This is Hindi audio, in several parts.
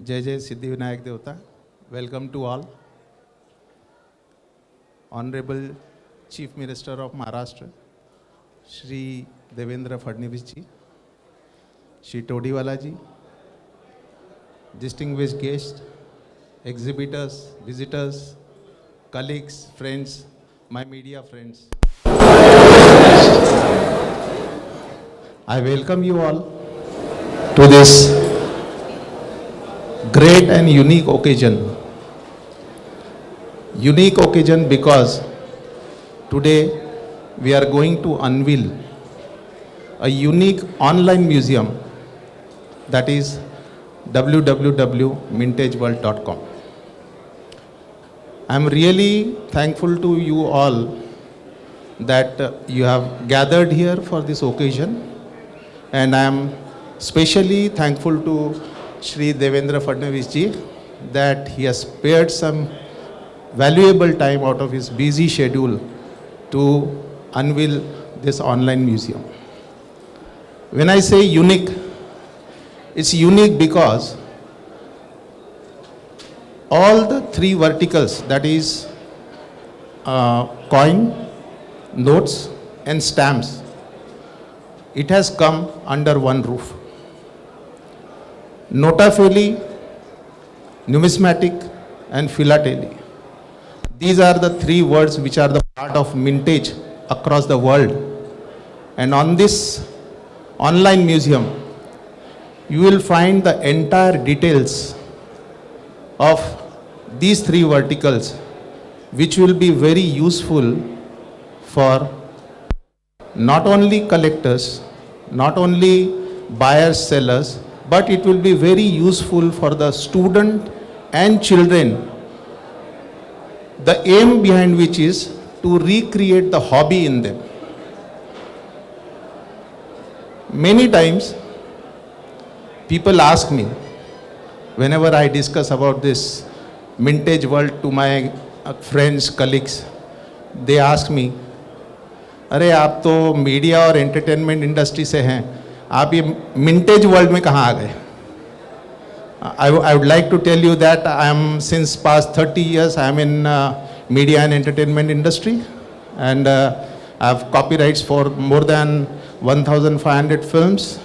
जय जय सिद्धिविनायक देवता. Welcome to all. Honorable Chief Minister of Maharashtra, Shri Devendra Fadnavis ji, Shri Todiwala ji, distinguished guests, exhibitors, visitors, colleagues, friends, my media friends. I welcome you all to this great and unique occasion. Unique occasion because today we are going to unveil a unique online museum, that is www.mintageworld.com. I am really thankful to you all that you have gathered here for this occasion, and I am specially thankful to Shri Devendra Fadnavis ji that he has spared some valuable time out of his busy schedule to unveil this online museum. When I say unique, it's unique because all the three verticals, that is coin, notes and stamps, it has come under one roof. Notaphilie, numismatic and philately. These are the three words which are the part of mintage across the world. And on this online museum, you will find the entire details of these three verticals, which will be very useful for not only collectors, not only buyers, sellers, but it will be very useful for the student and children. The aim behind which is to recreate the hobby in them. Many times people ask me, whenever I discuss about this mintage world to my friends, colleagues, they ask me, अरे आप तो मीडिया और एंटरटेनमेंट इंडस्ट्री से हैं, आप ये मिंटेज वर्ल्ड में कहाँ आ गए? I would like to tell you that I am, since past 30 years, I am in media and entertainment industry, and I have copyrights for more than 1,500 films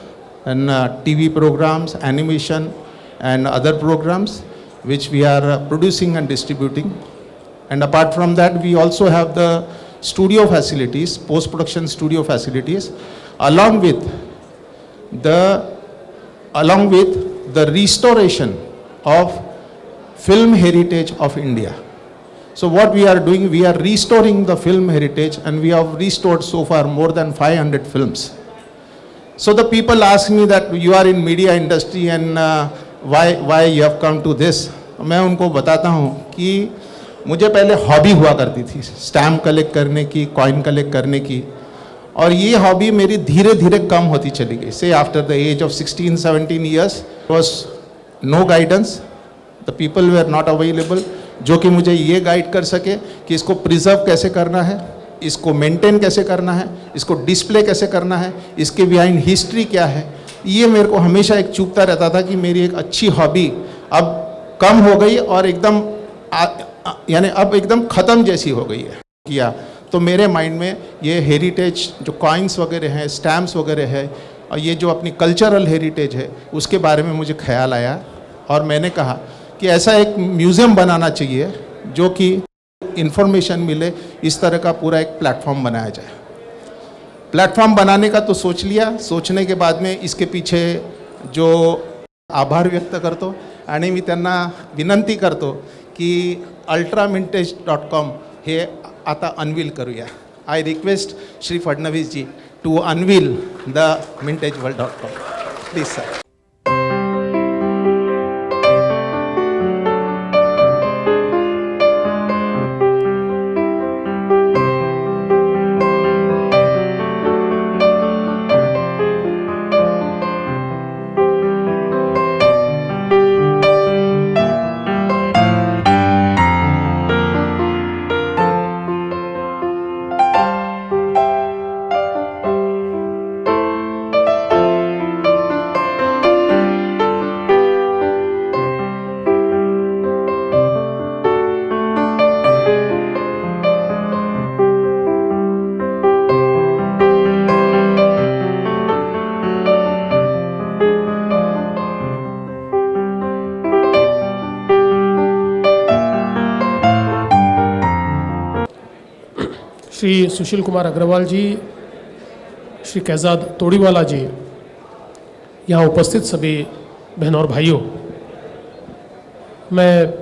and TV programs, animation and other programs which we are producing and distributing. And apart from that, we also have the studio facilities, post-production studio facilities, along with the restoration of film heritage of India. So what we are doing, we are restoring the film heritage, and we have restored so far more than 500 films. So the people ask me that you are in media industry and why you have come to this. मैं उनको बताता हूँ कि मुझे पहले हॉबी हुआ करती थी, स्टैम्प कलेक्ट करने की, कॉइन कलेक्ट करने की, और ये हॉबी मेरी धीरे धीरे कम होती चली गई. से after the age of 16-17 years was no guidance, the people were not available जो कि मुझे ये गाइड कर सके कि इसको प्रिजर्व कैसे करना है, इसको मेंटेन कैसे करना है, इसको डिस्प्ले कैसे करना है, इसके बिहाइंड हिस्ट्री क्या है. ये मेरे को हमेशा एक चूकता रहता था कि मेरी एक अच्छी हॉबी अब कम हो गई और एकदम यानी अब एकदम ख़त्म जैसी हो गई है. किया तो मेरे माइंड में ये हेरिटेज जो कॉइन्स वगैरह हैं, स्टैम्प्स वगैरह है, और ये जो अपनी कल्चरल हेरिटेज है उसके बारे में मुझे ख्याल आया, और मैंने कहा कि ऐसा एक म्यूज़ियम बनाना चाहिए जो कि इंफॉर्मेशन मिले. इस तरह का पूरा एक प्लेटफॉर्म बनाया जाए. प्लेटफॉर्म बनाने का तो सोच लिया, सोचने के बाद में इसके पीछे जो आभार व्यक्त करतो आणि मी त्यांना विनंती करतो की ultramintage.com हे आता अनवील करूया. I request Shri Fadnavis ji to unveil the mintageworld.com. Please sir. Shri Sushil Kumar Agarwal ji, Shri Kaizad Todiwala ji, यहाँ उपस्थित सभी बहनों और भाइयों, मैं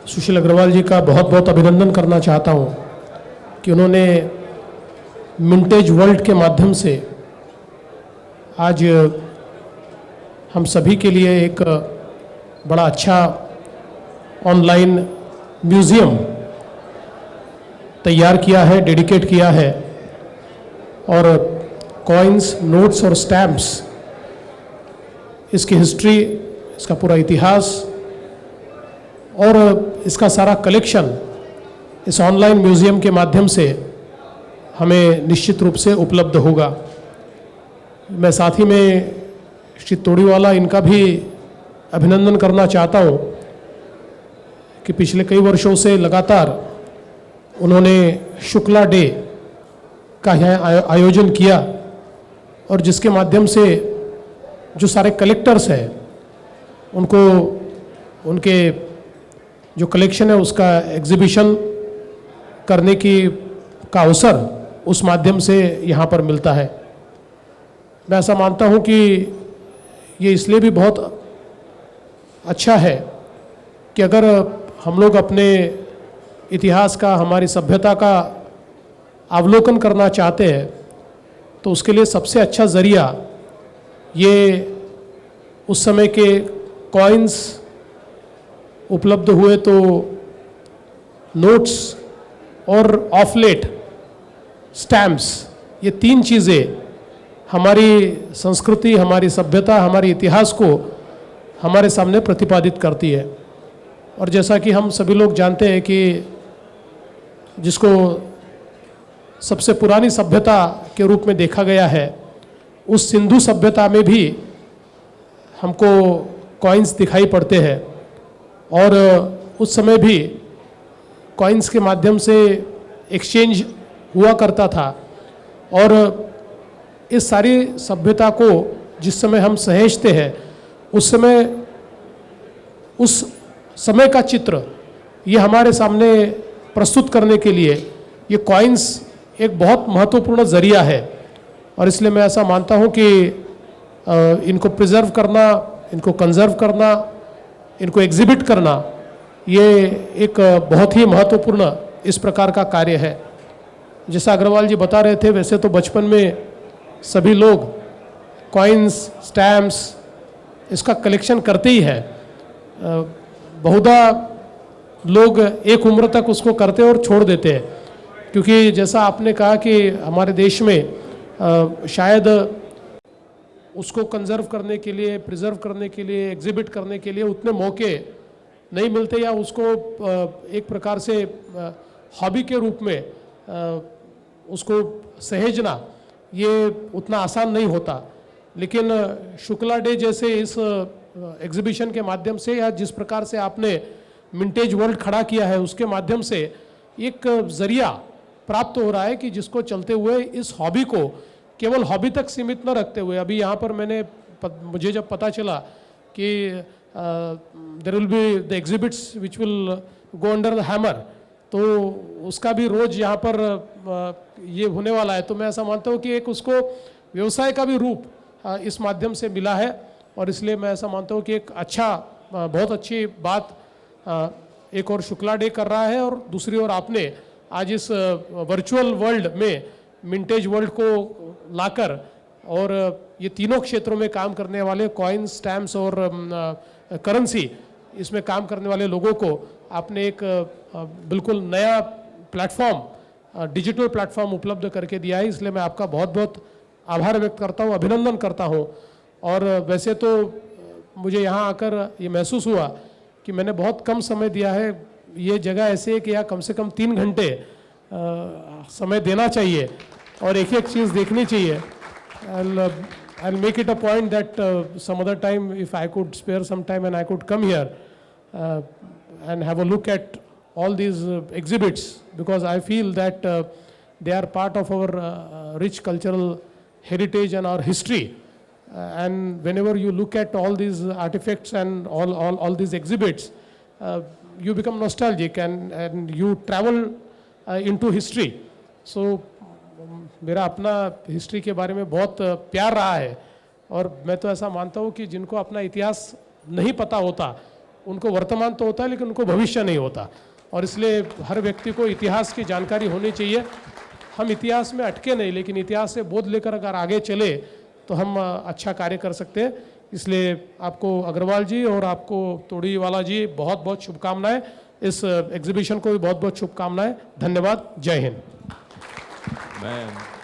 सुशील अग्रवाल जी का बहुत बहुत अभिनंदन करना चाहता हूँ कि उन्होंने मिंटेज वर्ल्ड के माध्यम से आज हम सभी के लिए एक बड़ा अच्छा ऑनलाइन म्यूज़ियम तैयार किया है, डेडिकेट किया है, और कॉइन्स, नोट्स और स्टैम्प्स, इसकी हिस्ट्री, इसका पूरा इतिहास और इसका सारा कलेक्शन इस ऑनलाइन म्यूज़ियम के माध्यम से हमें निश्चित रूप से उपलब्ध होगा। मैं साथ ही में श्री तोड़ीवाला इनका भी अभिनंदन करना चाहता हूँ कि पिछले कई वर्षों से लगातार उन्होंने शुक्ला डे का यहाँ आयोजन किया और जिसके माध्यम से जो सारे कलेक्टर्स हैं उनको उनके जो कलेक्शन है उसका एग्जीबिशन करने का अवसर उस माध्यम से यहाँ पर मिलता है। मैं ऐसा मानता हूँ कि ये इसलिए भी बहुत अच्छा है कि अगर हम लोग अपने इतिहास का, हमारी सभ्यता का अवलोकन करना चाहते हैं तो उसके लिए सबसे अच्छा ज़रिया ये उस समय के कॉइन्स उपलब्ध हुए तो नोट्स और ऑफलेट, स्टैम्प्स, ये तीन चीज़ें हमारी संस्कृति, हमारी सभ्यता, हमारे इतिहास को हमारे सामने प्रतिपादित करती है। और जैसा कि हम सभी लोग जानते हैं कि जिसको सबसे पुरानी सभ्यता के रूप में देखा गया है, उस सिंधु सभ्यता में भी हमको कॉइन्स दिखाई पड़ते हैं और उस समय भी कॉइन्स के माध्यम से एक्सचेंज हुआ करता था। और इस सारी सभ्यता को जिस समय हम सहेजते हैं उस समय का चित्र ये हमारे सामने प्रस्तुत करने के लिए ये कॉइन्स एक बहुत महत्वपूर्ण ज़रिया है। और इसलिए मैं ऐसा मानता हूँ कि इनको प्रिजर्व करना, इनको कंजर्व करना, इनको एग्जिबिट करना, ये एक बहुत ही महत्वपूर्ण इस प्रकार का कार्य है। जैसा अग्रवाल जी बता रहे थे, वैसे तो बचपन में सभी लोग कॉइन्स, स्टैम्प्स, इसका कलेक्शन करते ही है। बहुधा लोग एक उम्र तक उसको करते और छोड़ देते हैं, क्योंकि जैसा आपने कहा कि हमारे देश में शायद उसको कंजर्व करने के लिए, प्रिजर्व करने के लिए, एग्जिबिट करने के लिए उतने मौके नहीं मिलते, या उसको एक प्रकार से हॉबी के रूप में उसको सहेजना ये उतना आसान नहीं होता। लेकिन शुक्ला डे जैसे इस एग्जीबिशन के माध्यम से, या जिस प्रकार से आपने मिंटेज वर्ल्ड खड़ा किया है उसके माध्यम से एक ज़रिया प्राप्त हो रहा है कि जिसको चलते हुए इस हॉबी को केवल हॉबी तक सीमित न रखते हुए, अभी यहाँ पर मुझे जब पता चला कि there will be the exhibits which will go under the hammer, तो उसका भी रोज़ यहाँ पर ये होने वाला है, तो मैं ऐसा मानता हूँ कि एक उसको व्यवसाय का भी रूप इस माध्यम से मिला है। और इसलिए मैं ऐसा मानता हूँ कि एक बहुत अच्छी बात एक और शुक्ला डे कर रहा है, और दूसरी ओर आपने आज इस वर्चुअल वर्ल्ड में मिंटेज वर्ल्ड को लाकर और ये तीनों क्षेत्रों में काम करने वाले कॉइन्स, स्टैम्प्स और करेंसी, इसमें काम करने वाले लोगों को आपने एक बिल्कुल नया प्लेटफॉर्म, डिजिटल प्लेटफॉर्म उपलब्ध करके दिया है। इसलिए मैं आपका बहुत बहुत आभार व्यक्त करता हूँ, अभिनंदन करता हूँ। और वैसे तो मुझे यहाँ आकर ये महसूस हुआ कि मैंने बहुत कम समय दिया है। ये जगह ऐसी है कि यहाँ कम से कम 3 घंटे समय देना चाहिए और एक एक चीज़ देखनी चाहिए। I'll make it a point that some other time, if I could spare some time and I could come here and have a look at all these exhibits, because I feel that they are part of our rich cultural heritage and our history. And whenever you look at all these artifacts and all these exhibits, you become nostalgic and you travel into history. So मेरा अपना हिस्ट्री के बारे में बहुत प्यार रहा है और मैं तो ऐसा मानता हूँ कि जिनको अपना इतिहास नहीं पता होता उनको वर्तमान तो होता है लेकिन उनको भविष्य नहीं होता, और इसलिए हर व्यक्ति को इतिहास की जानकारी होनी चाहिए। हम इतिहास में अटके नहीं, लेकिन इतिहास से बोध लेकर अगर आगे चले तो हम अच्छा कार्य कर सकते हैं। इसलिए आपको अग्रवाल जी और आपको तोड़ीवाला जी बहुत बहुत शुभकामनाएं, इस एग्जीबिशन को भी बहुत बहुत शुभकामनाएं। धन्यवाद। जय हिंद। मैं